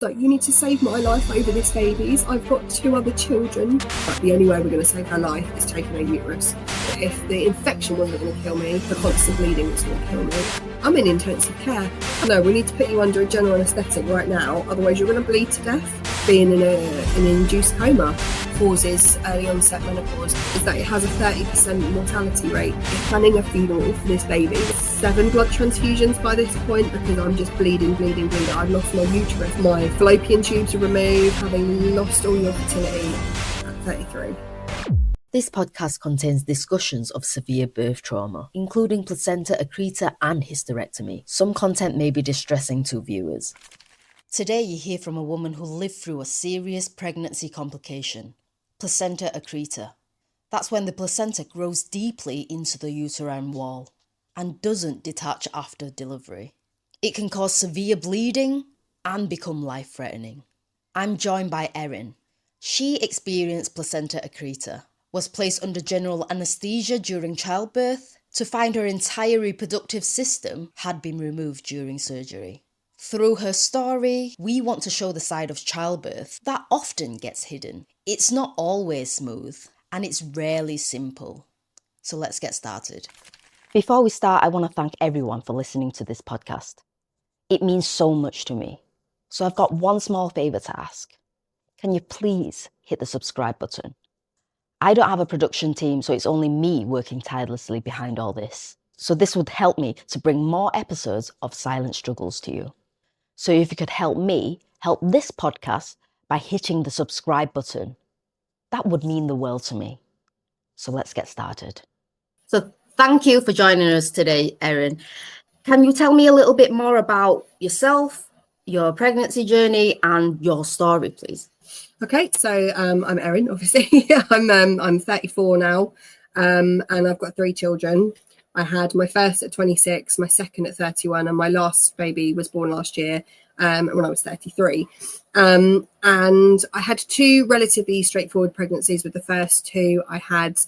Like, you need to save my life over this baby's. I've got 2 other children. But the only way we're going to save her life is taking a uterus. If the infection wasn't going to kill me, the constant bleeding was going to kill me. I'm in intensive care. No, we need to put you under a general anaesthetic right now, otherwise you're going to bleed to death. Being in an induced coma causes early onset menopause is that it has a 30% mortality rate. We're planning a funeral for this baby. 7 blood transfusions by this point because I'm just bleeding. I've lost my uterus. My fallopian tubes are removed, having lost all your fertility at 33. This podcast contains discussions of severe birth trauma, including placenta accreta and hysterectomy. Some content may be distressing to viewers. Today you hear from a woman who lived through a serious pregnancy complication, placenta accreta. That's when the placenta grows deeply into the uterine wall and doesn't detach after delivery. It can cause severe bleeding and become life-threatening. I'm joined by Erin. She experienced placenta accreta, was placed under general anaesthesia during childbirth to find her entire reproductive system had been removed during surgery. Through her story, we want to show the side of childbirth that often gets hidden. It's not always smooth, and it's rarely simple. So let's get started. Before we start, I want to thank everyone for listening to this podcast. It means so much to me. So I've got one small favour to ask. Can you please hit the subscribe button? I don't have a production team, so it's only me working tirelessly behind all this. So this would help me to bring more episodes of Silent Struggles to you. So if you could help me help this podcast by hitting the subscribe button, that would mean the world to me. So let's get started. So thank you for joining us today, Erin. Can you tell me a little bit more about yourself, your pregnancy journey, and your story, please? Okay, so I'm Erin, obviously. I'm 34 now, and I've got 3 children. I had my first at 26, my second at 31, and my last baby was born last year when I was 33. And I had 2 relatively straightforward pregnancies. With the first 2, I had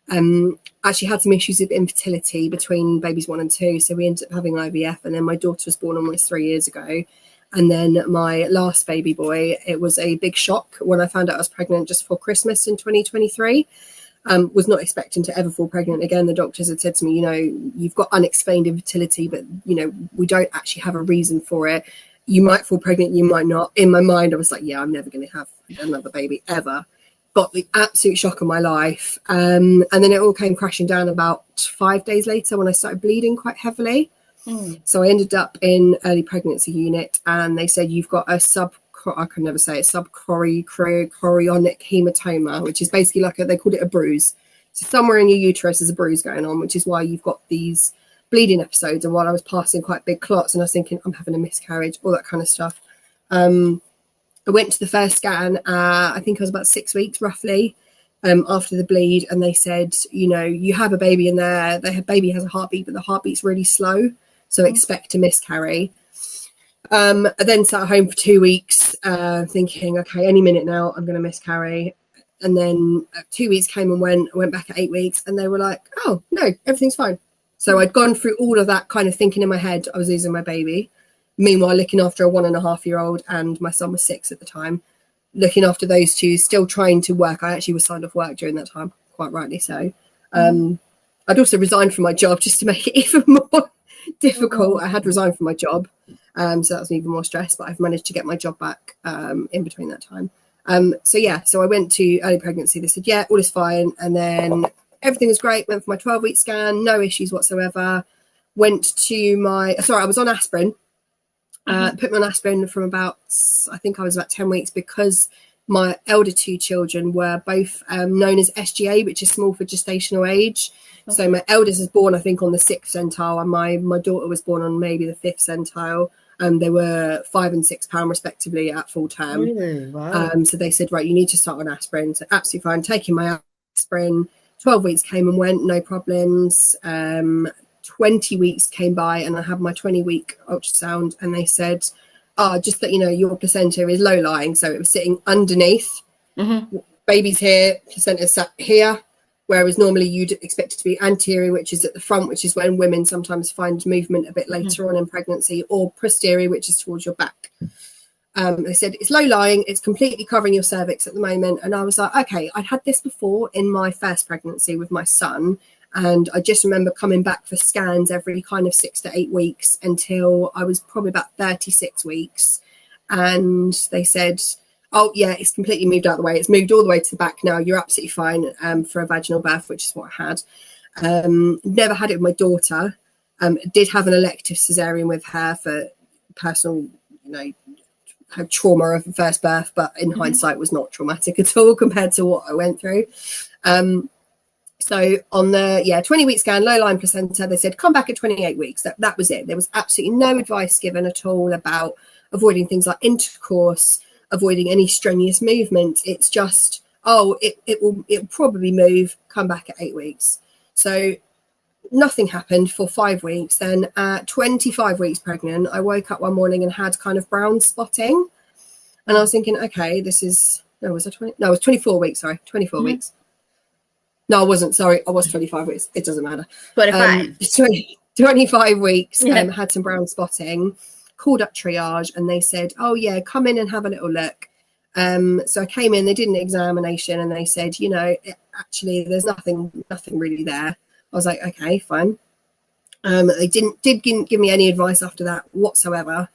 actually had some issues with infertility between babies 1 and 2, so we ended up having IVF, and then my daughter was born almost 3 years ago. And then my last baby boy, it was a big shock when I found out I was pregnant just before Christmas in 2023. Was not expecting to ever fall pregnant again. The doctors had said to me, you've got unexplained infertility, but, we don't actually have a reason for it. You might fall pregnant, you might not. In my mind, I was like, yeah, I'm never going to have another baby ever. Got the absolute shock of my life. And then it all came crashing down about 5 days later when I started bleeding quite heavily. So I ended up in early pregnancy unit, and they said you've got a subchorionic hematoma, which is basically they called it a bruise. So somewhere in your uterus there's a bruise going on, which is why you've got these bleeding episodes. And while I was passing quite big clots, and I was thinking I'm having a miscarriage, all that kind of stuff. I went to the first scan. I think I was about 6 weeks roughly after the bleed, and they said, you have a baby in there. The baby has a heartbeat, but the heartbeat's really slow. So expect to miscarry. I then sat at home for 2 weeks thinking, okay, any minute now I'm going to miscarry. And then 2 weeks came and went. I went back at 8 weeks, and they were like, oh, no, everything's fine. So I'd gone through all of that kind of thinking in my head I was losing my baby. Meanwhile, looking after a 1.5-year-old, and my son was 6 at the time. Looking after those 2, still trying to work. I actually was signed off work during that time, quite rightly so. I'd also resigned from my job just to make it even more difficult. I had resigned from my job, so that was even more stress, but I've managed to get my job back in between that time. So I went to early pregnancy. They said, yeah, all is fine. And then everything was great. Went for my 12-week scan, no issues whatsoever. I was on aspirin. Put me on aspirin from I think I was about 10 weeks, because my elder 2 children were both known as SGA, which is small for gestational age. Okay. So my eldest was born, I think, on the 6th centile, and my daughter was born on maybe the 5th centile. They were 5 and 6 pounds respectively at full term. Really? Wow. So they said, right, you need to start on aspirin. So absolutely fine, taking my aspirin. 12 weeks came and went, no problems. 20 weeks came by, and I had my 20-week ultrasound, and they said, just that your placenta is low-lying, so it was sitting underneath. Baby's here, placenta sat here, whereas normally you'd expect it to be anterior, which is at the front, which is when women sometimes find movement a bit later on in pregnancy, or posterior, which is towards your back. They said it's low lying, it's completely covering your cervix at the moment. And I was like, okay, I'd had this before in my first pregnancy with my son. And I just remember coming back for scans every kind of 6 to 8 weeks until I was probably about 36 weeks. And they said, oh, yeah, it's completely moved out of the way. It's moved all the way to the back now. You're absolutely fine for a vaginal birth, which is what I had. Never had it with my daughter. Did have an elective cesarean with her for personal, had trauma of the first birth, but in hindsight was not traumatic at all compared to what I went through. So on the 20-week scan, low-lying placenta, they said come back at 28 weeks. That was it. There was absolutely no advice given at all about avoiding things like intercourse, avoiding any strenuous movement. It's just, it'll probably move, come back at 8 weeks. So nothing happened for 5 weeks. Then at 25 weeks pregnant, I woke up one morning and had kind of brown spotting. And I was thinking, okay, was 24 weeks, sorry, 24 weeks. No, I wasn't, sorry, I was 25 weeks. It doesn't matter. 25. 25 weeks, had some brown spotting, called up triage, and they said, oh yeah, come in and have a little look. So I came in, they did an examination, and they said, actually there's nothing really there. I was like, okay, fine. They didn't give me any advice after that whatsoever.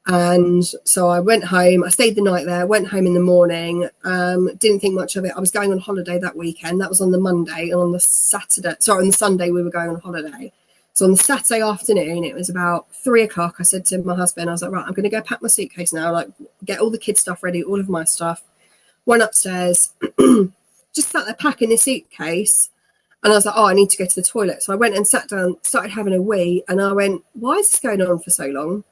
And so I went home. I stayed the night there, went home in the morning, didn't think much of it. I was going on holiday that weekend. That was on the Monday. And on the Sunday we were going on holiday. So on the Saturday afternoon, it was about 3:00. I said to my husband, I was like, right, I'm going to go pack my suitcase now, like get all the kids' stuff ready, all of my stuff. Went upstairs, just sat there packing the suitcase. And I was like, oh, I need to go to the toilet. So I went and sat down, started having a wee. And I went, why is this going on for so long?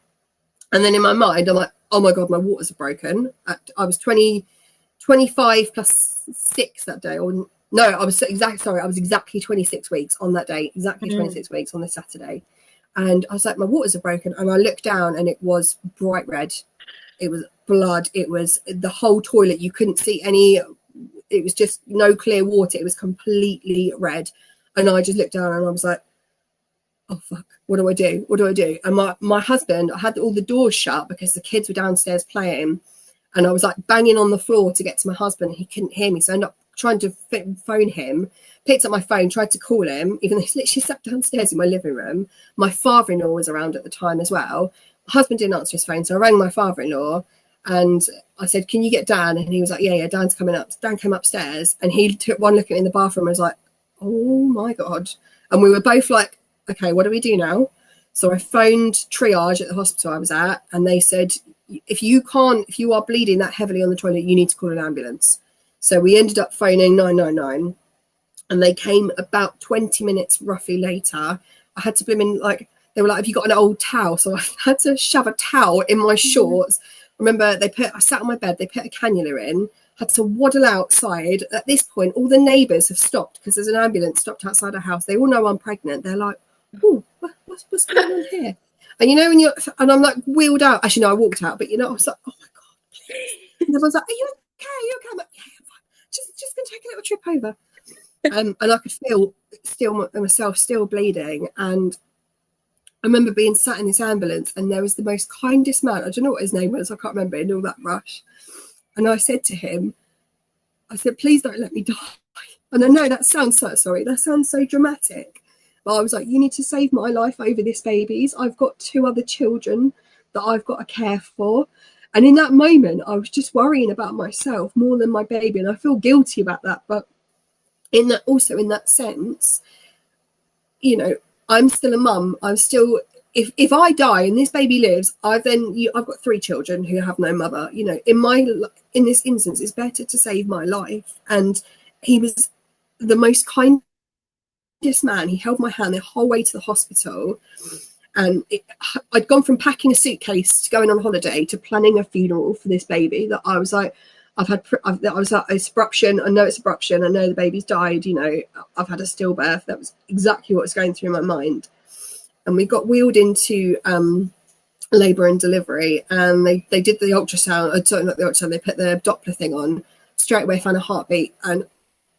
And then in my mind, I'm like, oh my God, my waters are broken. I was 25 plus 6 that day. Or no, I was exactly 26 weeks on that day, exactly 26 weeks on the Saturday. And I was like, my waters are broken. And I looked down and it was bright red. It was blood. It was the whole toilet. You couldn't see any, it was just no clear water. It was completely red. And I just looked down and I was like, oh fuck, what do I do? What do I do? And my husband, I had all the doors shut because the kids were downstairs playing, and I was like banging on the floor to get to my husband, and he couldn't hear me. So I ended up trying to phone him, picked up my phone, tried to call him, even though he's literally sat downstairs in my living room. My father-in-law was around at the time as well. My husband didn't answer his phone, so I rang my father-in-law and I said, can you get Dan? And he was like, yeah, Dan's coming up. Dan came upstairs and he took one look at me in the bathroom and was like, oh my God. And we were both like, okay, what do we do now? So I phoned triage at the hospital I was at, and they said, if you are bleeding that heavily on the toilet, you need to call an ambulance. So we ended up phoning 999, and they came about 20 minutes roughly later. I had to they were like, have you got an old towel? So I had to shove a towel in my shorts. Remember, I sat on my bed, they put a cannula in, had to waddle outside. At this point, all the neighbours have stopped because there's an ambulance stopped outside our house. They all know I'm pregnant. They're like, oh, what's going on here? And and I'm like wheeled out. Actually, no, I walked out, but I was like, oh my God, please. And everyone's like, are you okay? Are you okay? I'm like, yeah, I'm fine. Just gonna take a little trip over. And I could feel myself still bleeding. And I remember being sat in this ambulance, and there was the most kindest man. I don't know what his name was. I can't remember in all that rush. And I said to him, please don't let me die. And I know that sounds so dramatic. But I was like, you need to save my life over this baby's. I've got 2 other children that I've got to care for. And in that moment, I was just worrying about myself more than my baby. And I feel guilty about that. But in that sense, I'm still a mum. I'm still, if I die and this baby lives, I've got 3 children who have no mother. In this instance, it's better to save my life. And he was the most kindest man. He held my hand the whole way to the hospital. And I'd gone from packing a suitcase to going on holiday to planning a funeral for this baby that I was like, I was like, it's abruption. I know it's abruption. I know the baby's died. I've had a stillbirth. That was exactly what was going through my mind. And we got wheeled into labour and delivery, and they did the ultrasound. Sorry, not the ultrasound. They put the Doppler thing on. Straight away, found a heartbeat, and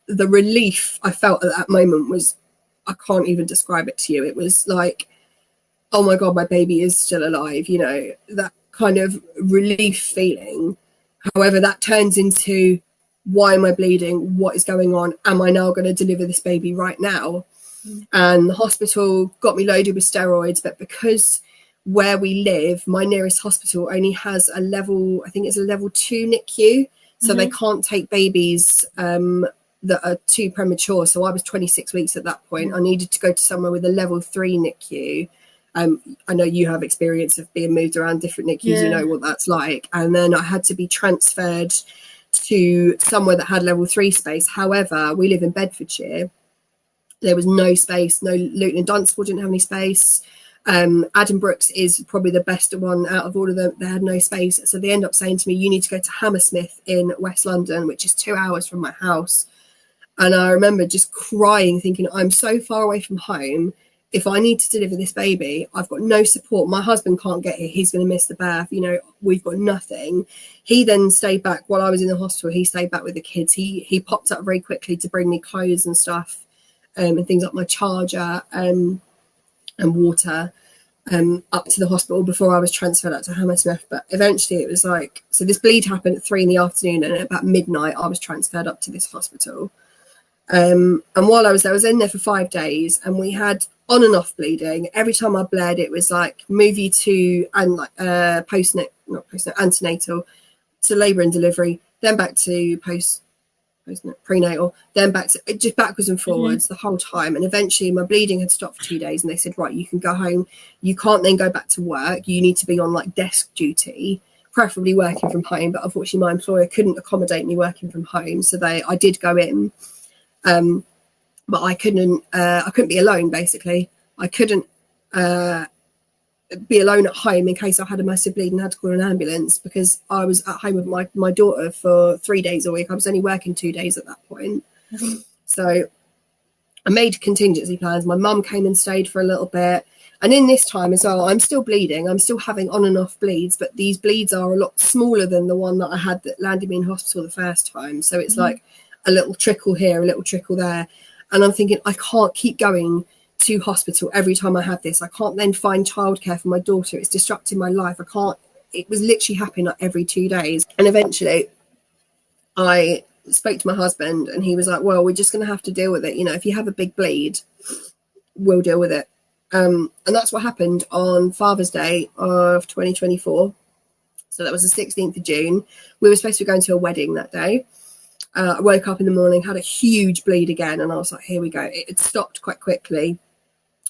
the relief I felt at that moment was, I can't even describe it to you. It was like, oh my God, my baby is still alive. That kind of relief feeling. However, that turns into, why am I bleeding? What is going on? Am I now going to deliver this baby right now? And the hospital got me loaded with steroids, but because where we live, my nearest hospital only has a level, I think it's a level 2 NICU, so they can't take babies that are too premature. So I was 26 weeks at that point. I needed to go to somewhere with a level 3 NICU. I know you have experience of being moved around different NICUs, you know what that's like. And then I had to be transferred to somewhere that had level 3 space. However, we live in Bedfordshire. There was no space. No, Luton and Dunstable didn't have any space. Adam Brooks is probably the best one out of all of them. They had no space. So they end up saying to me, you need to go to Hammersmith in West London, which is 2 hours from my house. And I remember just crying, thinking, I'm so far away from home. If I need to deliver this baby, I've got no support. My husband can't get here. He's going to miss the birth. You know, we've got nothing. He then stayed back while I was in the hospital. He stayed back with the kids. He popped up very quickly to bring me clothes and stuff. And things like my charger and water up to the hospital before I was transferred out to Hammersmith. But eventually it was like, so this bleed happened at 3 PM, and at about midnight I was transferred up to this hospital. And while I was in there for 5 days, and we had on and off bleeding. Every time I bled, it was like move you to and like antenatal to labour and delivery, then back to prenatal, then back to just backwards and forwards the whole time. And eventually my bleeding had stopped for 2 days, and they said, right, you can go home. You can't then go back to work. You need to be on like desk duty, preferably working from home. But unfortunately my employer couldn't accommodate me working from home, so I did go in, but I couldn't be alone. Basically I couldn't be alone at home in case I had a massive bleed and had to call an ambulance, because I was at home with my daughter for 3 days a week. I was only working 2 days at that point. So I made contingency plans. My mum came and stayed for a little bit. And in this time as well, I'm still bleeding. I'm still having on and off bleeds, but these bleeds are a lot smaller than the one that I had that landed me in hospital the first time. So it's like a little trickle here, a little trickle there. And I'm thinking, I can't keep going to hospital every time I have this. I can't then find childcare for my daughter. It's disrupting my life. It was literally happening like every 2 days. And eventually I spoke to my husband, and he was like, well, we're just going to have to deal with it. You know, if you have a big bleed, we'll deal with it. And that's what happened on Father's Day of 2024. So that was the 16th of June. We were supposed to be going to a wedding that day. I woke up in the morning, had a huge bleed again, and I was like, here we go. It stopped quite quickly.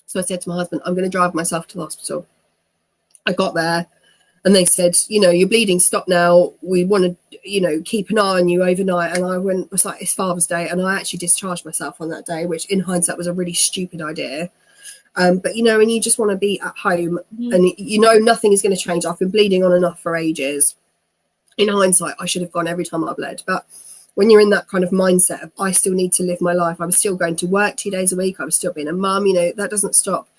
So I said to my husband, I'm going to drive myself to the hospital. I got there, and they said, you know, your bleeding stopped now. We want to, you know, keep an eye on you overnight. And I was like, it's Father's Day. And I actually discharged myself on that day, which in hindsight was a really stupid idea. But, you know, and you just want to be at home, and, you know, nothing is going to change. I've been bleeding on and off for ages. In hindsight, I should have gone every time I bled. But when you're in that kind of mindset of, I still need to live my life, I was still going to work 2 days a week. I was still being a mum, you know, that doesn't stop.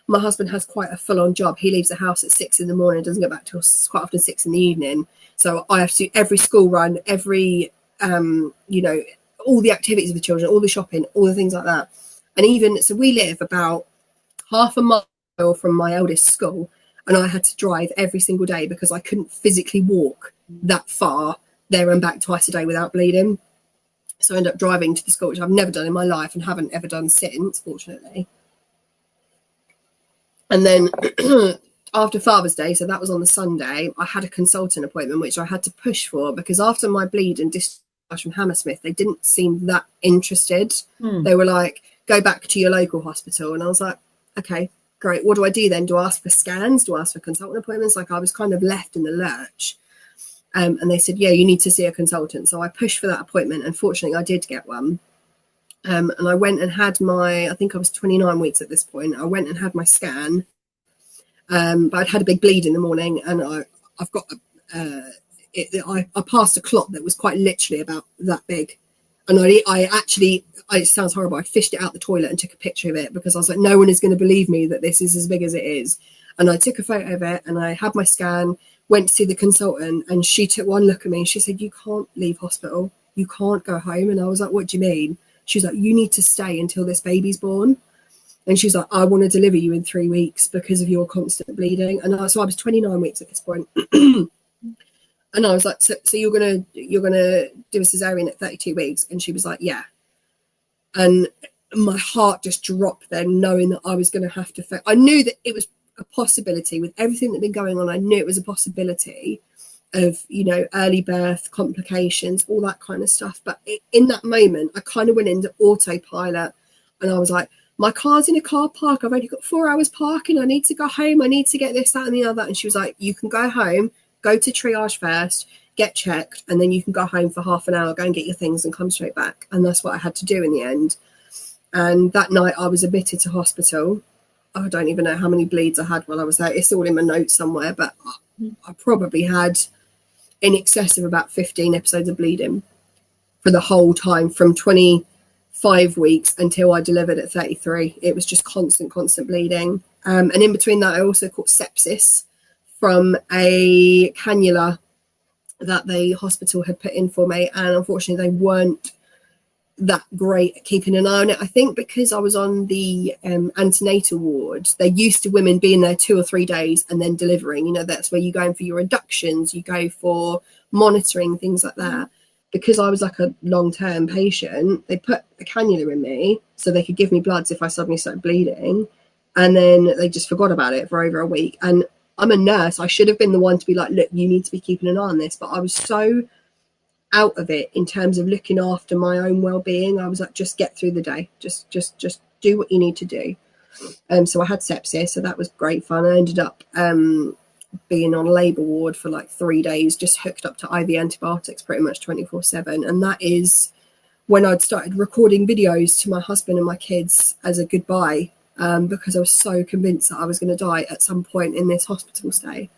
My husband has quite a full-on job. He leaves the house at 6 AM, doesn't get back till quite often 6 PM. So I have to do every school run, every, you know, all the activities of the children, all the shopping, all the things like that. And even, so we live about half a mile from my eldest school, and I had to drive every single day because I couldn't physically walk that far there and back twice a day without bleeding. So I ended up driving to the school, which I've never done in my life and haven't ever done since, fortunately. And then after Father's Day, so that was on the Sunday, I had a consultant appointment, which I had to push for, because after my bleed and discharge from Hammersmith, they didn't seem that interested. They were like, go back to your local hospital. And I was like, okay, great. What do I do then? Do I ask for scans? Do I ask for consultant appointments? Like, I was kind of left in the lurch. And they said, yeah, you need to see a consultant. So I pushed for that appointment, and fortunately I did get one. And I went and had I think I was 29 weeks at this point. I went and had my scan, but I'd had a big bleed in the morning, and I've got I passed a clot that was quite literally about that big. And I actually, it sounds horrible, I fished it out the toilet and took a picture of it, because I was like, no one is going to believe me that this is as big as it is. And I took a photo of it, and I had my scan, went to see the consultant, and she took one look at me and she said, you can't leave hospital. You can't go home. And I was like, what do you mean? She was like, you need to stay until this baby's born. And she was like, I want to deliver you in 3 weeks because of your constant bleeding. And so I was 29 weeks at this point. And I was like, so you're gonna do a cesarean at 32 weeks? And she was like, yeah. And my heart just dropped then, knowing that I was going to have to. I knew that it was a possibility with everything that had been going on. I knew it was a possibility of, you know, early birth complications, all that kind of stuff. But in that moment, I kind of went into autopilot, and I was like, my car's in a car park. I've only got 4 hours parking. I need to go home. I need to get this, that, and the other. And she was like, you can go home, go to triage first, get checked, and then you can go home for half an hour, go and get your things and come straight back. And that's what I had to do in the end. And that night I was admitted to hospital. I don't even know how many bleeds I had while I was there. It's all in my notes somewhere, but I probably had in excess of about 15 episodes of bleeding for the whole time, from 25 weeks until I delivered at 33. It was just constant bleeding. And in between that, I also caught sepsis from a cannula that the hospital had put in for me. And unfortunately, they weren't that great at keeping an eye on it. I think because I was on the antenatal ward, they're used to women being there 2 or 3 days and then delivering. You know, that's where you go in for your inductions, you go for monitoring, things like that. Because I was like a long-term patient, they put a cannula in me so they could give me bloods if I suddenly started bleeding. And then they just forgot about it for over a week. And I'm a nurse. I should have been the one to be like, look, you need to be keeping an eye on this. But I was so out of it in terms of looking after my own well-being. I was like, just get through the day. Just do what you need to do. So I had sepsis. So that was great fun. I ended up being on a labour ward for like 3 days, just hooked up to IV antibiotics pretty much 24/7. And that is when I'd started recording videos to my husband and my kids as a goodbye, because I was so convinced that I was going to die at some point in this hospital stay.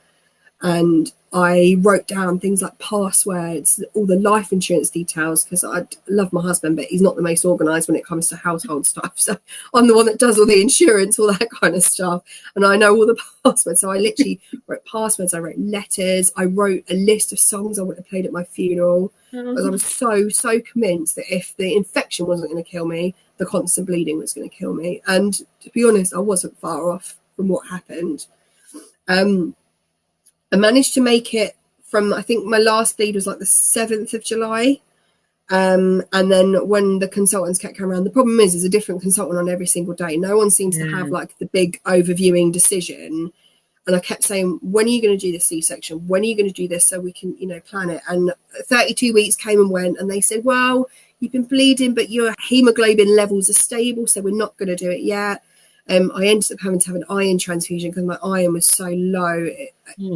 And I wrote down things like passwords, all the life insurance details, because I love my husband, but he's not the most organised when it comes to household stuff. So I'm the one that does all the insurance, all that kind of stuff. And I know all the passwords. So I literally wrote passwords. I wrote letters. I wrote a list of songs I would have played at my funeral. Because I was so convinced that if the infection wasn't going to kill me, the constant bleeding was going to kill me. And to be honest, I wasn't far off from what happened. I managed to make it from, I think my last bleed was like the 7th of July. And then when the consultants kept coming around, the problem is there's a different consultant on every single day. No one seems to have like the big overviewing decision. And I kept saying, when are you going to do the C-section? When are you going to do this so we can, you know, plan it? And 32 weeks came and went, and they said, well, you've been bleeding, but your hemoglobin levels are stable, so we're not going to do it yet. I ended up having to have an iron transfusion because my iron was so low.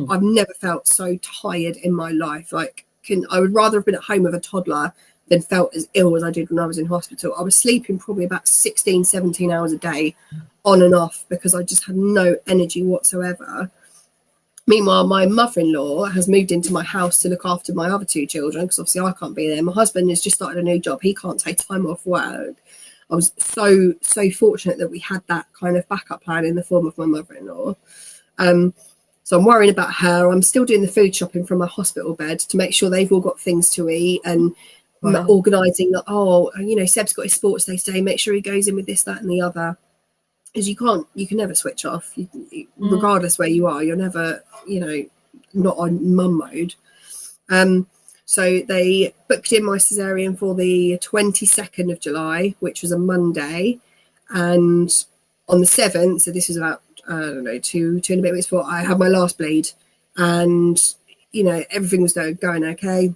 I've never felt so tired in my life. Like, I would rather have been at home with a toddler than felt as ill as I did when I was in hospital. I was sleeping probably about 16, 17 hours a day on and off because I just had no energy whatsoever. Meanwhile, my mother-in-law has moved into my house to look after my other 2 children because obviously I can't be there. My husband has just started a new job. He can't take time off work. I was so fortunate that we had that kind of backup plan in the form of my mother-in-law. So I'm worrying about her. I'm still doing the food shopping from my hospital bed to make sure they've all got things to eat, and organising that, oh, you know, Seb's got his sports day today, make sure he goes in with this, that and the other. Because you can never switch off. Regardless where you are, you're never, you know, not on mum mode. So they booked in my cesarean for the 22nd of July, which was a Monday. And on the 7th, so this was about, I don't know, two and a bit weeks before, I had my last bleed. And, you know, everything was going okay.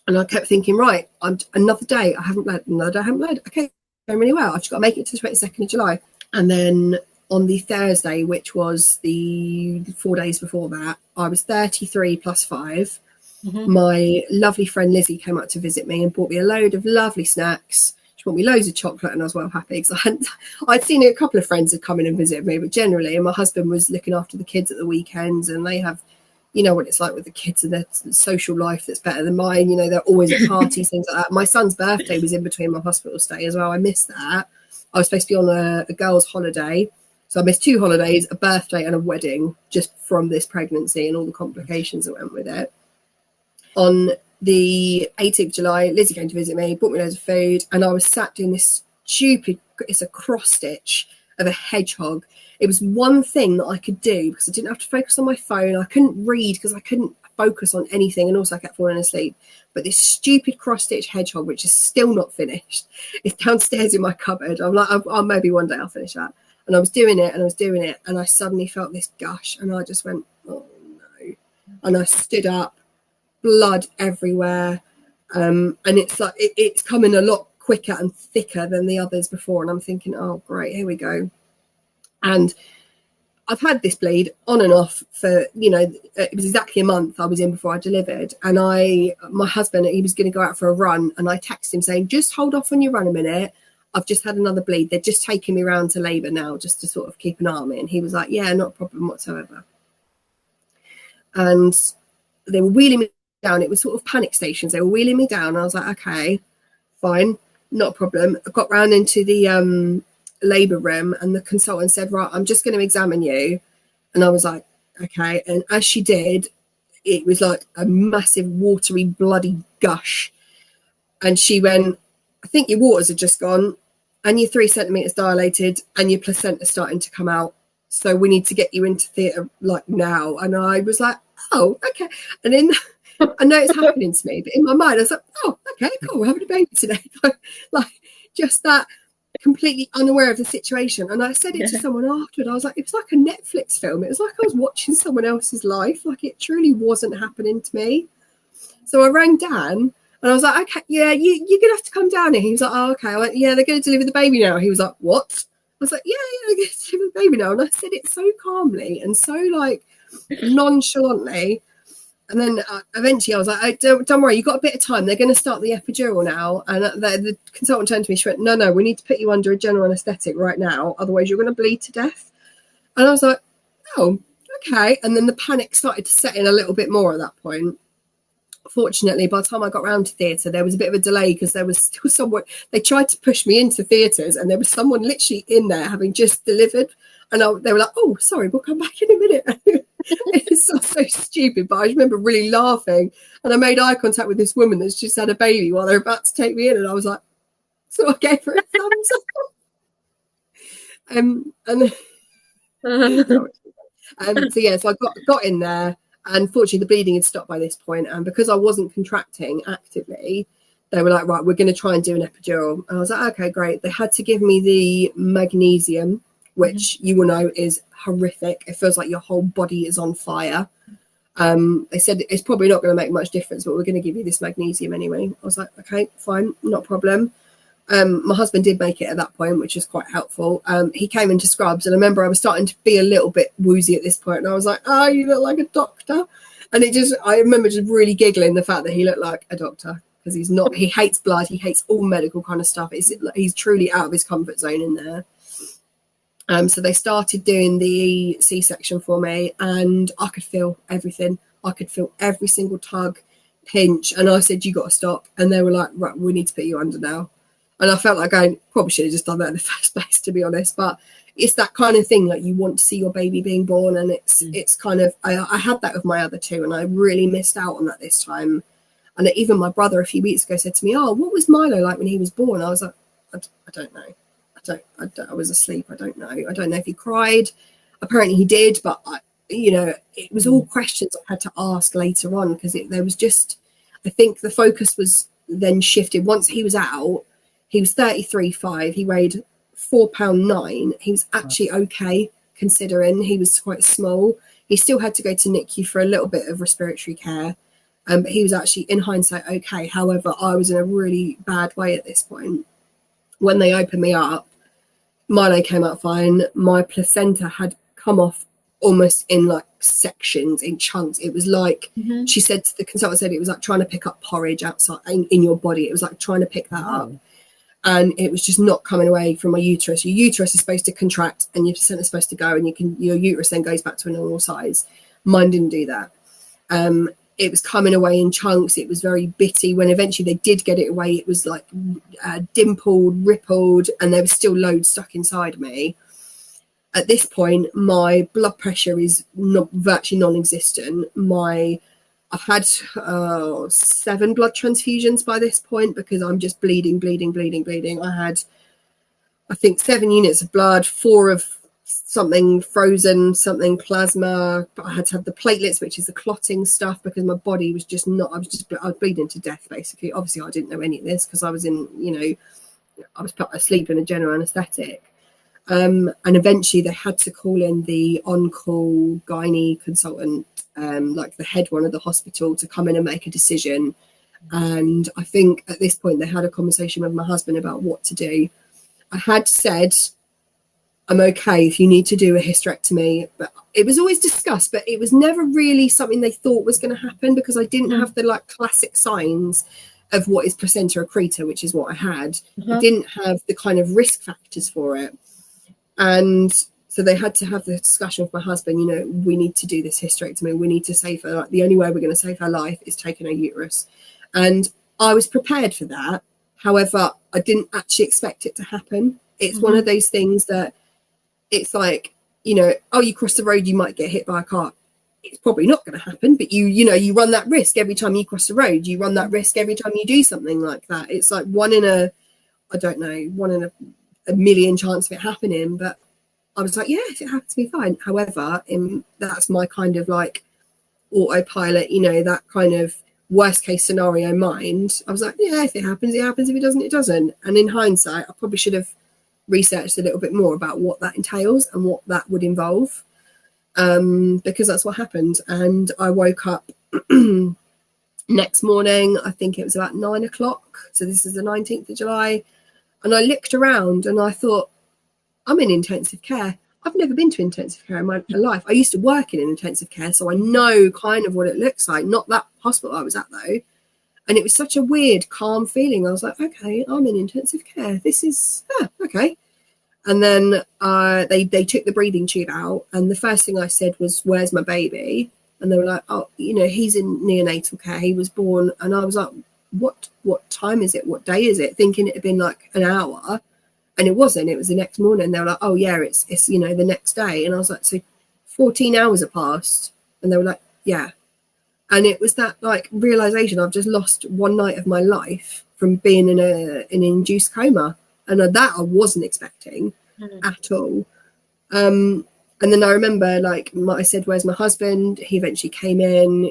And I kept thinking, right, another day, I haven't bled, another day I haven't bled. Okay, going really well. I've just got to make it to the 22nd of July. And then on the Thursday, which was the 4 days before that, I was 33 plus 5. My lovely friend Lizzie came out to visit me and bought me a load of lovely snacks. She bought me loads of chocolate, and I was well happy because I'd seen a couple of friends had come in and visited me, but generally, and my husband was looking after the kids at the weekends, and they have, you know what it's like with the kids and their social life that's better than mine. You know, they're always at parties, things like that. My son's birthday was in between my hospital stay as well. I missed that. I was supposed to be on a girls' holiday. So I missed 2 holidays, a birthday and a wedding, just from this pregnancy and all the complications that went with it. On the 18th of July, Lizzie came to visit me, bought me loads of food, and I was sat doing this stupid, it's a cross stitch, of a hedgehog. It was one thing that I could do because I didn't have to focus on my phone. I couldn't read because I couldn't focus on anything, and also I kept falling asleep. But this stupid cross-stitch hedgehog, which is still not finished, is downstairs in my cupboard. I'm like, oh, maybe one day I'll finish that. And I was doing it, and I suddenly felt this gush, and I just went, oh no. And I stood up, blood everywhere. And it's like it's coming a lot quicker and thicker than the others before, and I'm thinking, oh great, here we go. And I've had this bleed on and off for, it was exactly a month I was in before I delivered. And my husband, he was going to go out for a run, and I texted him saying, just hold off on your run a minute, I've just had another bleed, they're just taking me around to labour now just to sort of keep an eye on me. And he was like, yeah, not a problem whatsoever. And they were wheeling me down. It was sort of panic stations. They were wheeling me down. I was like, okay, fine, not a problem. I got round into the labour room, and the consultant said, right, I'm just going to examine you. And I was like, okay. And as she did, it was like a massive watery bloody gush. And she went, I think your waters are just gone, and you're 3 centimetres dilated, and your placenta's starting to come out. So we need to get you into theatre like now. And I was like, oh, okay. And then I know it's happening to me, but in my mind I was like, oh, okay, cool, we're having a baby today. like just that, completely unaware of the situation. And I said it to someone afterward. I was like, it was like a Netflix film. It was like I was watching someone else's life. Like it truly wasn't happening to me. So I rang Dan, and I was like, okay, yeah, you're gonna have to come down here. He was like, oh, okay. I went, yeah, they're going to deliver the baby now. He was like, what? I was like, yeah, they're going to deliver the baby now. And I said it so calmly and so like nonchalantly. And then eventually I was like, don't worry, you've got a bit of time. They're going to start the epidural now. And the consultant turned to me, she went, no, we need to put you under a general anaesthetic right now. Otherwise you're going to bleed to death. And I was like, oh, okay. And then the panic started to set in a little bit more at that point. Fortunately, by the time I got round to theatre, there was a bit of a delay because there was still someone, they tried to push me into theatres, and there was someone literally in there having just delivered. And they were like, oh, sorry, we'll come back in a minute. It's so stupid, but I remember really laughing, and I made eye contact with this woman that's just had a baby while they're about to take me in, and I was like, so I gave her a thumbs up. So I got in there, and fortunately the bleeding had stopped by this point, and because I wasn't contracting actively, they were like, right, we're going to try and do an epidural. And I was like, okay, great. They had to give me the magnesium, which you will know is horrific. It feels like your whole body is on fire. They said it's probably not going to make much difference, but we're going to give you this magnesium anyway. I was like, okay, fine, not a problem. My husband did make it at that point, which was quite helpful. He came into scrubs, and I remember I was starting to be a little bit woozy at this point, and I was like, oh, you look like a doctor. And I remember just really giggling the fact that he looked like a doctor, because he's not, he hates blood, he hates all medical kind of stuff. He's truly out of his comfort zone in there. So they started doing the C-section for me, and I could feel everything. I could feel every single tug, pinch, and I said, you got to stop. And they were like, right, we need to put you under now. And I felt like I probably should have just done that in the first place, to be honest. But it's that kind of thing, like you want to see your baby being born, and it's kind of, I had that with my other two, and I really missed out on that this time. And even my brother a few weeks ago said to me, oh, what was Milo like when he was born? I was like, I don't know. I was asleep. I don't know. I don't know if he cried. Apparently he did, but it was all questions I had to ask later on, because there was just, I think the focus was then shifted. Once he was out, he was 33.5. He weighed £4.9. He was actually okay, considering he was quite small. He still had to go to NICU for a little bit of respiratory care, but he was actually, in hindsight, okay. However, I was in a really bad way at this point. When they opened me up, Milo came out fine. My placenta had come off almost in like sections, in chunks. It was like, she said, the consultant said, it was like trying to pick up porridge outside in your body. It was like trying to pick that up. And it was just not coming away from my uterus. Your uterus is supposed to contract, and your placenta is supposed to go, and your uterus then goes back to a normal size. Mine didn't do that. It was coming away in chunks. It was very bitty. When eventually they did get it away, it was like dimpled, rippled, and there was still loads stuck inside me. At this point, my blood pressure is virtually non-existent. I've had 7 blood transfusions by this point, because I'm just bleeding. I had I think 7 units of blood, 4 of something frozen, something plasma. But I had to have the platelets, which is the clotting stuff, because my body was just not, I was bleeding to death, basically. Obviously, I didn't know any of this because I was in, I was put asleep in a general anaesthetic. And eventually they had to call in the on-call gynae consultant, like the head one of the hospital, to come in and make a decision. And I think at this point they had a conversation with my husband about what to do. I had said, I'm okay if you need to do a hysterectomy, but it was always discussed, but it was never really something they thought was going to happen, because I didn't have the like classic signs of what is placenta accreta, which is what I had. I didn't have the kind of risk factors for it. And so they had to have the discussion with my husband, we need to do this hysterectomy. We need to save her. Like, the only way we're going to save her life is taking her uterus. And I was prepared for that. However, I didn't actually expect it to happen. It's one of those things that it's like, you cross the road, you might get hit by a car. It's probably not going to happen, but you run that risk every time you cross the road. You run that risk every time you do something like that. It's like one in a million chance of it happening. But I was like, yeah, if it happens to me, fine. However, that's my kind of like autopilot, that kind of worst case scenario mind. I was like, yeah, if it happens, it happens. If it doesn't, it doesn't. And in hindsight, I probably should have researched a little bit more about what that entails and what that would involve, because that's what happened. And I woke up next morning, I think it was about 9 o'clock. So this is the 19th of July. And I looked around and I thought, I'm in intensive care. I've never been to intensive care in my life. I used to work in intensive care, so I know kind of what it looks like. Not that hospital I was at, though. And it was such a weird, calm feeling. I was like, okay, I'm in intensive care. This is, okay. And then they took the breathing tube out. And the first thing I said was, where's my baby? And they were like, oh, he's in neonatal care. He was born. And I was like, what time is it? What day is it? Thinking it had been like an hour. And it wasn't. It was the next morning. They were like, oh, yeah, it's the next day. And I was like, so 14 hours have passed. And they were like, yeah. And it was that like realization, I've just lost one night of my life from being in an induced coma. And that I wasn't expecting at all. And then I remember, like, I said, where's my husband? He eventually came in,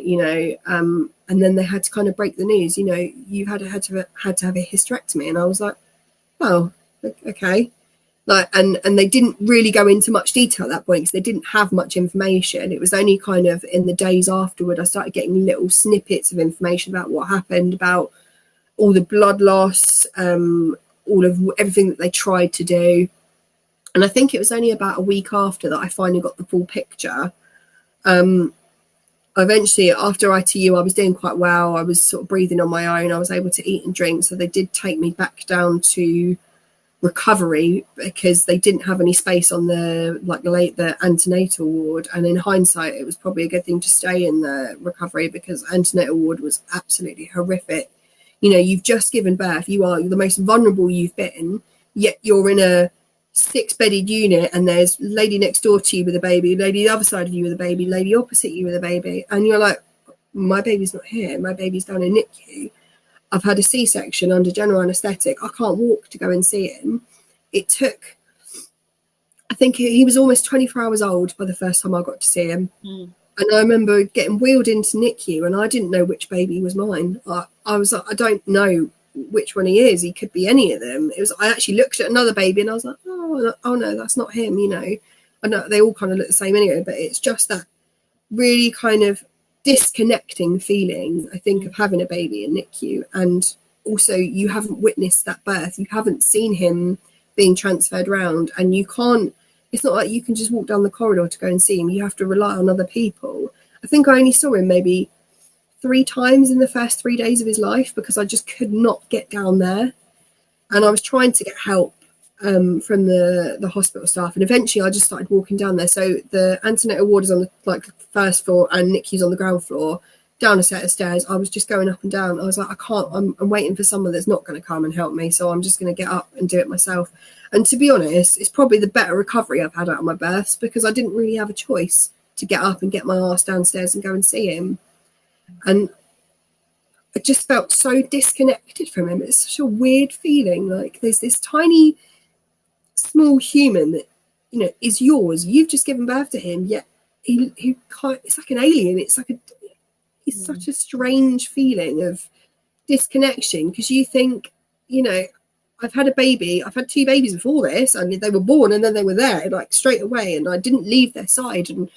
and then they had to kind of break the news, you had to have a hysterectomy. And I was like, oh, okay. Like, and they didn't really go into much detail at that point because they didn't have much information. It was only kind of in the days afterward I started getting little snippets of information about what happened, about all the blood loss, all of everything that they tried to do. And I think it was only about a week after that I finally got the full picture. Eventually, after ITU, I was doing quite well. I was sort of breathing on my own. I was able to eat and drink. So they did take me back down to recovery because they didn't have any space on the antenatal ward. And in hindsight, it was probably a good thing to stay in the recovery because antenatal ward was absolutely horrific. You've just given birth. You are the most vulnerable you've been, yet you're in a 6-bedded unit and there's lady next door to you with a baby, lady the other side of you with a baby, lady opposite you with a baby. And you're like, my baby's not here. My baby's down in NICU. I've had a C-section under general anaesthetic. I can't walk to go and see him. It took, I think he was almost 24 hours old by the first time I got to see him. And I remember getting wheeled into NICU and I didn't know which baby was mine. I was like, I don't know which one he is. He could be any of them. I actually looked at another baby and I was like, oh no, that's not him. I know they all kind of look the same anyway, but it's just that really kind of disconnecting feeling, I think, of having a baby in NICU. And also you haven't witnessed that birth. You haven't seen him being transferred around, and you can't, it's not like you can just walk down the corridor to go and see him. You have to rely on other people. I think I only saw him maybe 3 times in the first 3 days of his life because I just could not get down there. And I was trying to get help from the hospital staff, and eventually I just started walking down there. So the antenatal ward is on the first floor and NICU's on the ground floor. Down a set of stairs, I was just going up and down. I was like, I can't, I'm waiting for someone that's not going to come and help me, so I'm just going to get up and do it myself. And to be honest, it's probably the better recovery I've had out of my births because I didn't really have a choice to get up and get my ass downstairs and go and see him. And I just felt so disconnected from him. It's such a weird feeling. Like there's this tiny small human that, you know, is yours. You've just given birth to him, yet he can't, it's like an alien. It's such a strange feeling of disconnection, because you think, you know, I've had 2 babies before this, and they were born and then they were there like straight away, and I didn't leave their side, and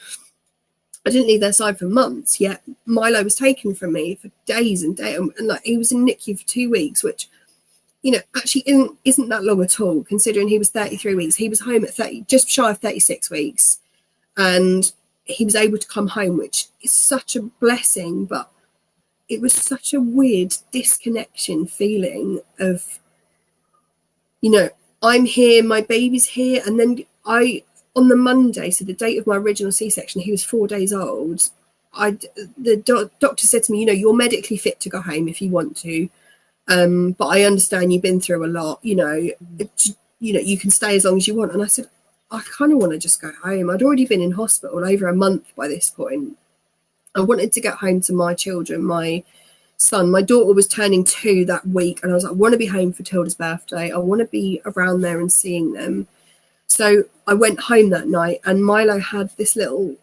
I didn't leave their side for months, yet Milo was taken from me for days and days, and like he was in NICU for 2 weeks, which, you know, actually isn't that long at all, considering he was 33 weeks. He was home at 30, just shy of 36 weeks, and he was able to come home, which is such a blessing. But it was such a weird disconnection feeling of, you know, I'm here, my baby's here, and then on the Monday, so the date of my original C-section, he was 4 days old. The doctor said to me, you know, you're medically fit to go home if you want to, but I understand you've been through a lot. You know, you can stay as long as you want. And I said, I kind of want to just go home. I'd already been in hospital over a month by this point. I wanted to get home to my children, my son. My daughter was turning 2 that week, and I was like, I want to be home for Tilda's birthday. I want to be around there and seeing them. So I went home that night, and Milo had this little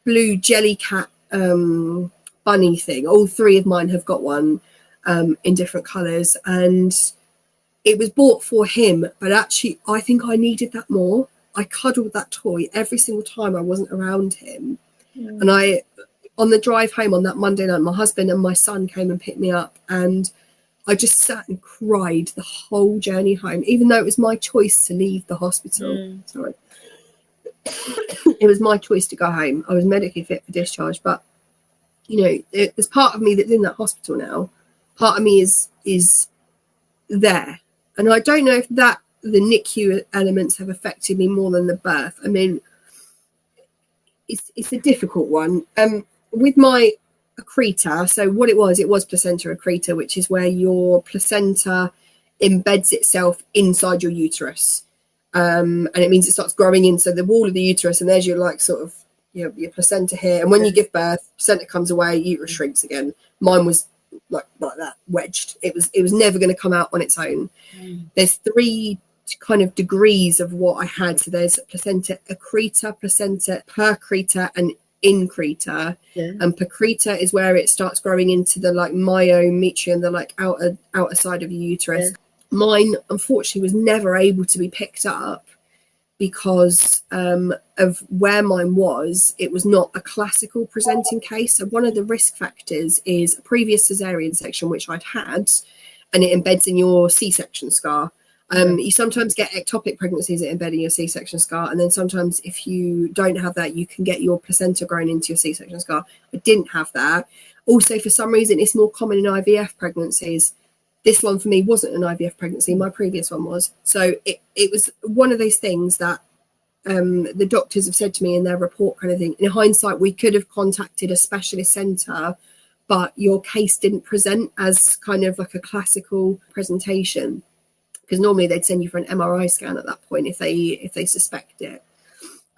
blue jelly cat bunny thing. All 3 of mine have got one in different colours, and it was bought for him, but actually I think I needed that more. I cuddled that toy every single time I wasn't around him. And on the drive home on that Monday night, my husband and my son came and picked me up, and I just sat and cried the whole journey home, even though it was my choice to leave the hospital. Sorry. It was my choice to go home. I was medically fit for discharge, but, you know, there's part of me that's in that hospital now. Part of me is there. And I don't know if the NICU elements have affected me more than the birth. I mean, it's a difficult one. With my accreta, so what it was placenta accreta, which is where your placenta embeds itself inside your uterus. And it means it starts growing into the wall of the uterus, and there's your like sort of, you know, your placenta here. And when you give birth, placenta comes away, uterus shrinks again. Mine was like that, wedged. It was never going to come out on its own. There's 3 kind of degrees of what I had. So there's placenta accreta, placenta percreta, and increta. And percreta is where it starts growing into the like myometrium, the like outer side of your uterus. Mine unfortunately was never able to be picked up because of where mine was. It was not a classical presenting case. So one of the risk factors is a previous cesarean section, which I'd had, and it embeds in your C-section scar. You sometimes get ectopic pregnancies that embed in your C-section scar, and then sometimes if you don't have that, you can get your placenta grown into your C-section scar. I didn't have that. Also, for some reason, it's more common in IVF pregnancies. This one for me wasn't an IVF pregnancy. My previous one was. So it was one of those things that the doctors have said to me in their report kind of thing. In hindsight, we could have contacted a specialist centre, but your case didn't present as kind of like a classical presentation, because normally they'd send you for an MRI scan at that point if they suspect it.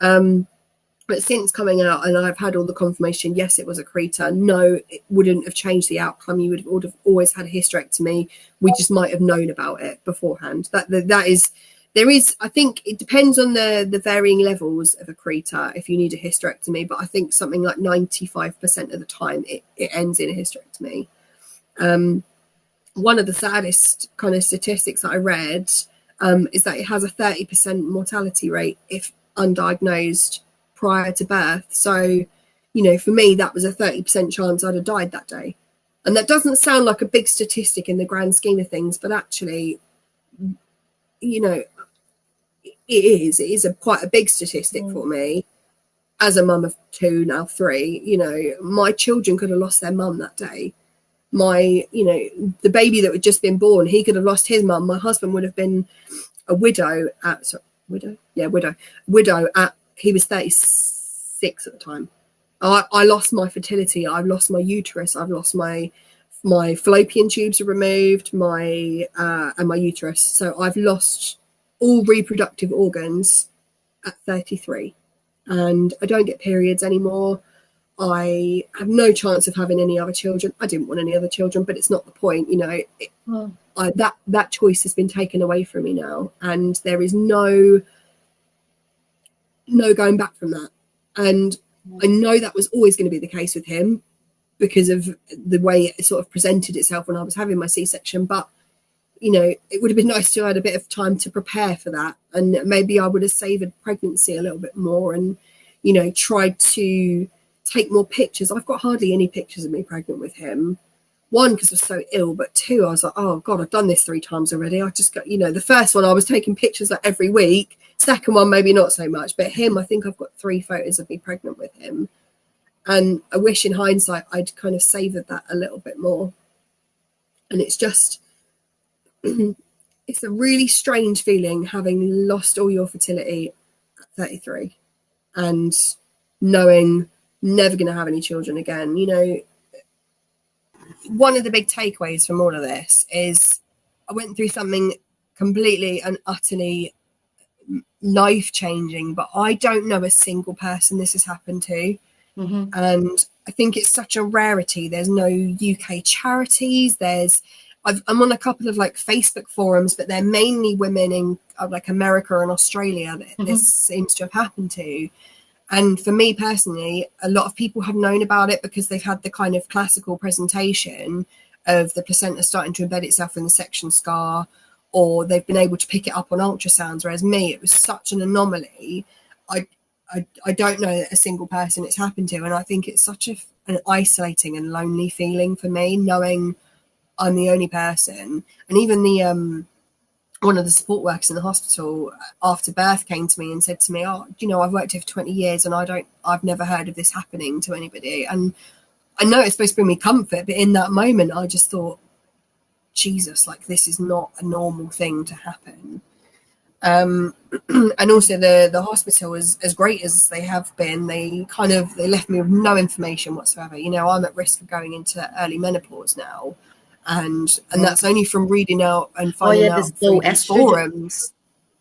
But since coming out and I've had all the confirmation, yes, it was accreta. No, it wouldn't have changed the outcome. You would have always had a hysterectomy. We just might have known about it beforehand. There is, I think it depends on the varying levels of accreta if you need a hysterectomy, but I think something like 95% of the time it ends in a hysterectomy. One of the saddest kind of statistics that I read is that it has a 30% mortality rate if undiagnosed prior to birth. So, you know, for me, that was a 30% chance I'd have died that day. And that doesn't sound like a big statistic in the grand scheme of things, but actually, you know, it is quite a big statistic for me as a mum of 2, now 3. You know, my children could have lost their mum that day. The baby that had just been born, he could have lost his mum. My husband would have been a widow at, he was 36 at the time. I lost my fertility. I've lost my uterus. I've lost my fallopian tubes are removed, and my uterus. So I've lost all reproductive organs at 33, and I don't get periods anymore. I have no chance of having any other children. I didn't want any other children, but it's not the point, you know. That choice has been taken away from me now, and there is no going back from that. And I know that was always going to be the case with him because of the way it sort of presented itself when I was having my C-section. But, you know, it would have been nice to have had a bit of time to prepare for that, and maybe I would have savoured pregnancy a little bit more, and, you know, tried to take more pictures. I've got hardly any pictures of me pregnant with him. One, because I was so ill, but two, I was like, oh God, I've done this 3 times already. I just got, you know, the first one I was taking pictures like every week. Second one, maybe not so much, but him, I think I've got 3 photos of me pregnant with him. And I wish in hindsight I'd kind of savoured that a little bit more. And it's just, it's a really strange feeling having lost all your fertility at 33 and knowing never going to have any children again. You know, one of the big takeaways from all of this is I went through something completely and utterly life-changing, but I don't know a single person this has happened to. And I think it's such a rarity. There's no UK charities. I'm on a couple of like Facebook forums, but they're mainly women in like America and Australia that this seems to have happened to. And for me personally, a lot of people have known about it because they've had the kind of classical presentation of the placenta starting to embed itself in the section scar, or they've been able to pick it up on ultrasounds. Whereas me, it was such an anomaly. I don't know a single person it's happened to. And I think it's such an isolating and lonely feeling for me, knowing I'm the only person. And even the one of the support workers in the hospital after birth came to me and said to me, oh, you know, I've worked here for 20 years and I've never heard of this happening to anybody. And I know it's supposed to bring me comfort, but in that moment, I just thought, Jesus, like, this is not a normal thing to happen. And also the hospital, as great as they have been, they left me with no information whatsoever. You know, I'm at risk of going into early menopause now. And that's only from reading out and finding out through these forums.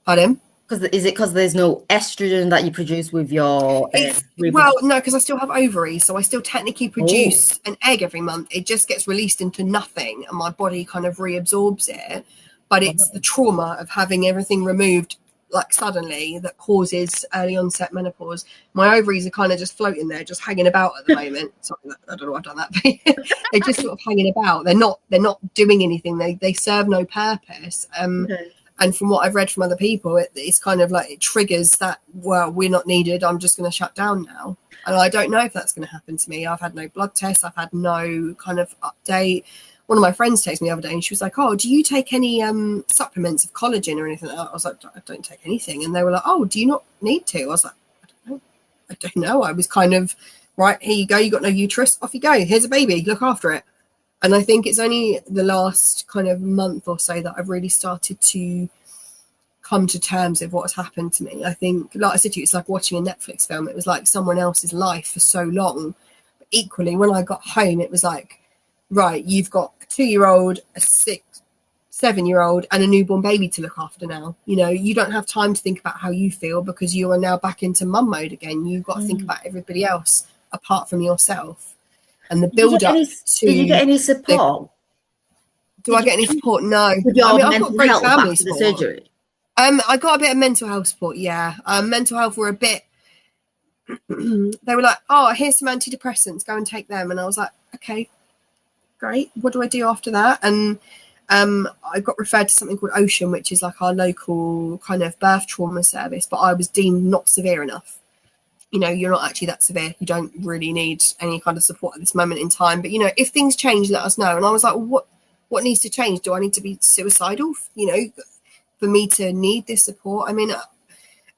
Pardon? Is it because there's no estrogen that you produce with your well, no, because I still have ovaries, so I still technically produce an egg every month. It just gets released into nothing, and my body kind of reabsorbs it. But it's the trauma of having everything removed like suddenly that causes early onset menopause. My ovaries are kind of just floating there, just hanging about at the moment. Sorry, I don't know why I've done that, but they're just sort of hanging about. They're not doing anything. They serve no purpose. And from what I've read from other people, it's kind of like it triggers that, well, we're not needed. I'm just going to shut down now. And I don't know if that's going to happen to me. I've had no blood tests. I've had no kind of update. One of my friends texted me the other day and she was like, oh, do you take any supplements of collagen or anything? I was like, I don't take anything. And they were like, oh, do you not need to? I was like, I don't know. I was kind of, right, here you go. You got no uterus. Off you go. Here's a baby. Look after it. And I think it's only the last kind of month or so that I've really started to come to terms with what's happened to me. I think, like I said to you, it's like watching a Netflix film. It was like someone else's life for so long. But equally, when I got home, it was like, right, you've got a 2-year-old, a 7-year-old, and a newborn baby to look after now. You know, you don't have time to think about how you feel because you are now back into mum mode again. You've got to think about everybody else apart from yourself. And the build up to... Did you get any support? Do I get any support? No. I mean, I've got great family support. The surgery? I got a bit of mental health support, yeah. Mental health were a bit... they were like, oh, here's some antidepressants. Go and take them. And I was like, okay, great. What do I do after that? And I got referred to something called Ocean, which is like our local kind of birth trauma service. But I was deemed not severe enough. You know, you're not actually that severe. You don't really need any kind of support at this moment in time. But, you know, if things change, let us know. And I was like, what needs to change? Do I need to be suicidal, you know, for me to need this support? I mean,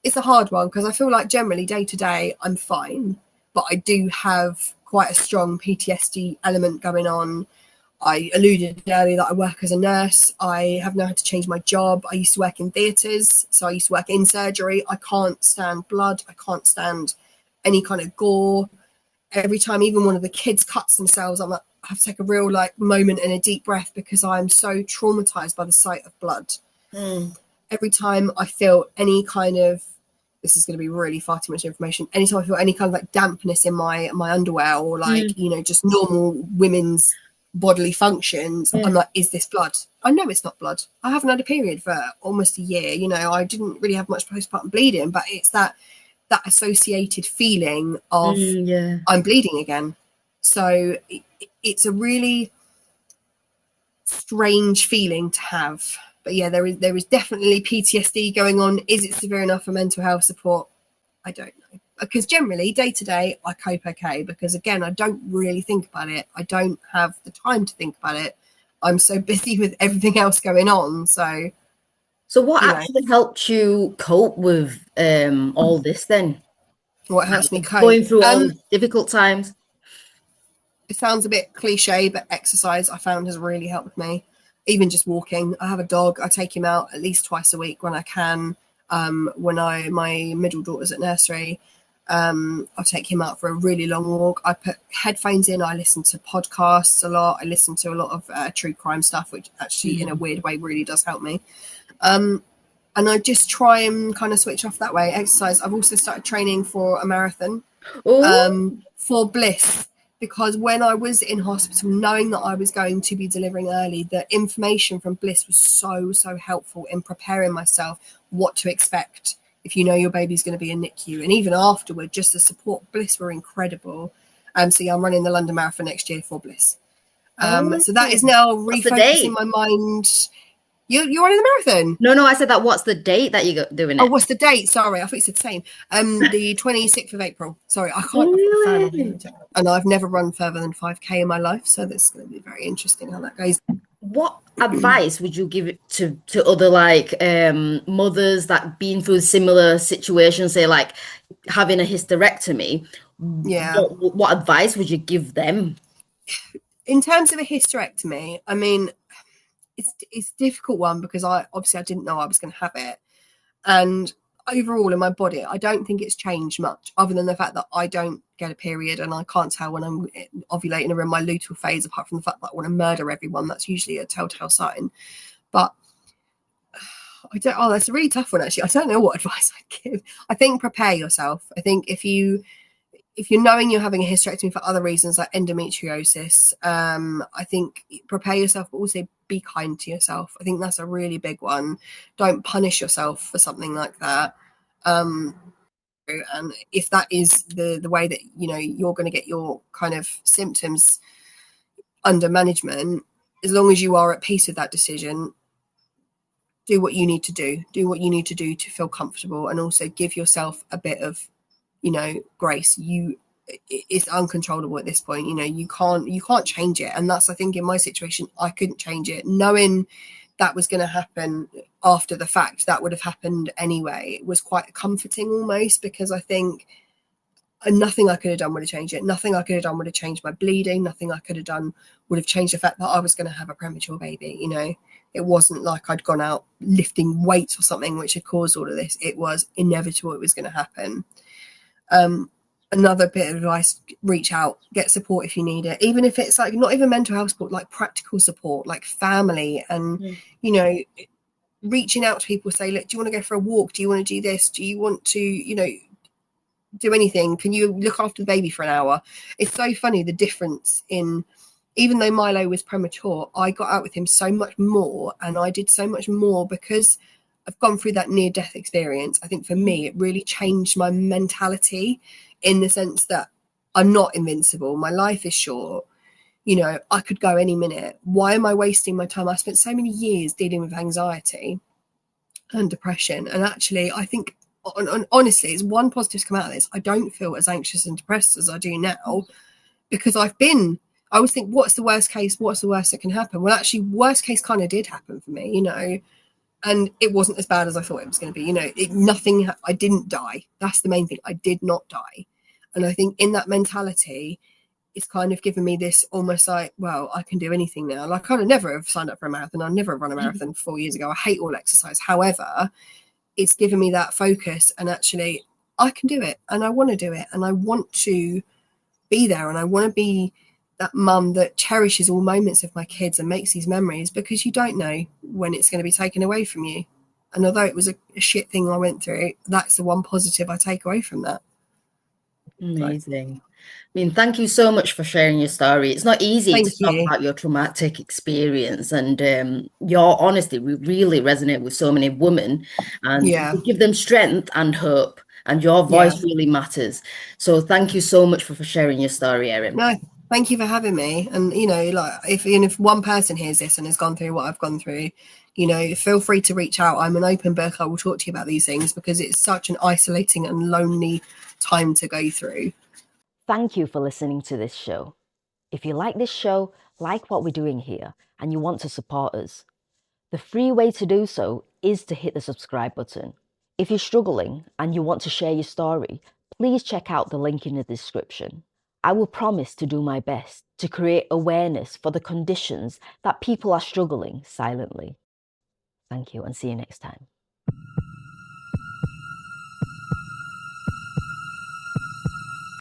it's a hard one because I feel like generally day to day I'm fine, but I do have quite a strong PTSD element going on. I alluded earlier that I work as a nurse. I have now had to change my job. I used to work in theatres, so I used to work in surgery. I can't stand blood. I can't stand any kind of gore. Every time even one of the kids cuts themselves, I have to take a real like moment and a deep breath because I'm so traumatized by the sight of blood. Every time I feel any kind of this is going to be really far too much information. Anytime I feel any kind of like dampness in my underwear, or like, you know, just normal women's bodily functions, I'm like, is this blood? I know it's not blood. I haven't had a period for almost a year. You know, I didn't really have much postpartum bleeding, but it's that associated feeling of I'm bleeding again. So it's a really strange feeling to have. But yeah, there is definitely PTSD going on. Is it severe enough for mental health support? I don't know, because generally day to day I cope okay, because again, I don't really think about it. I don't have the time to think about it. I'm so busy with everything else going on. So what actually helped you cope with all this then? What helps me cope? Going through all the difficult times? It sounds a bit cliche, but exercise I found has really helped me. Even just walking. I have a dog. I take him out at least twice a week when I can. When my middle daughter's at nursery, I'll take him out for a really long walk. I put headphones in. I listen to podcasts a lot. I listen to a lot of true crime stuff, which actually in a weird way really does help me. And I just try and kind of switch off that way. Exercise. I've also started training for a marathon for Bliss, because when I was in hospital, knowing that I was going to be delivering early, the information from Bliss was so helpful in preparing myself what to expect if you know your baby's going to be in NICU. And even afterward, just the support Bliss were incredible. So yeah, I'm running the London Marathon next year for Bliss. So that is now refocusing my mind. You're running the marathon? No, I said that. What's the date that you're doing it? Oh, what's the date? Sorry, I thought you said the same. The 26th of April. Sorry, I can't. Really? And I've never run further than 5K in my life, so this is going to be very interesting how that goes. What advice would you give to other like mothers that been through similar situations, say like having a hysterectomy? Yeah. What advice would you give them? In terms of a hysterectomy, I mean, it's a difficult one, because I didn't know I was going to have it, and overall in my body I don't think it's changed much, other than the fact that I don't get a period and I can't tell when I'm ovulating or in my luteal phase, apart from the fact that I want to murder everyone. That's usually a telltale sign. But that's a really tough one, actually. I don't know what advice I'd give. I think prepare yourself. I think if you're knowing you're having a hysterectomy for other reasons like endometriosis, I think prepare yourself, but also be kind to yourself. I think that's a really big one. Don't punish yourself for something like that. And if that is the way that you're going to get your kind of symptoms under management, as long as you are at peace with that decision, do what you need to do. Do what you need to do to feel comfortable, and also give yourself a bit of grace. It's uncontrollable at this point. You can't change it, and that's, I think, in my situation I couldn't change it. Knowing that was going to happen after the fact, that would have happened anyway, it was quite comforting almost, because I think nothing I could have done would have changed it. Nothing I could have done would have changed my bleeding. Nothing I could have done would have changed the fact that I was going to have a premature baby. It wasn't like I'd gone out lifting weights or something which had caused all of this. It was inevitable. It was going to happen. Another bit of advice: reach out, get support if you need it, even if it's like not even mental health support, like practical support, like family. And reaching out to people, say, look, do you want to go for a walk? Do you want to do this? Do you want to do anything? Can you look after the baby for an hour? It's so funny, the difference in, even though Milo was premature, I got out with him so much more, and I did so much more because I've gone through that near-death experience. I think for me it really changed my mentality, in the sense that I'm not invincible. My life is short. I could go any minute. Why am I wasting my time? I spent so many years dealing with anxiety and depression. And actually, I think, honestly, it's one positive to come out of this. I don't feel as anxious and depressed as I do now, because I always think, what's the worst case? What's the worst that can happen? Well, actually, worst case kind of did happen for me, and it wasn't as bad as I thought it was going to be. I didn't die. That's the main thing. I did not die. And I think in that mentality, it's kind of given me this almost like, well, I can do anything now. Like, I'd never have signed up for a marathon. I'd never have run a marathon 4 years ago. I hate all exercise. However, it's given me that focus, and actually I can do it, and I want to do it, and I want to be there, and I want to be that mum that cherishes all moments of my kids and makes these memories, because you don't know when it's going to be taken away from you. And although it was a shit thing I went through, that's the one positive I take away from that. Amazing. I mean, thank you so much for sharing your story. It's not easy Thank to talk you. about your traumatic experience, and your honesty we really resonate with so many women, and Yeah. you give them strength and hope, and your voice Yeah. really matters. So thank you so much for sharing your story, Erin. No, thank you for having me. And like if one person hears this and has gone through what I've gone through, feel free to reach out. I'm an open book. I will talk to you about these things because it's such an isolating and lonely time to go through. Thank you for listening to this show. If you like this show, like what we're doing here, and you want to support us, the free way to do so is to hit the subscribe button. If you're struggling and you want to share your story, please check out the link in the description. I will promise to do my best to create awareness for the conditions that people are struggling silently. Thank you and see you next time.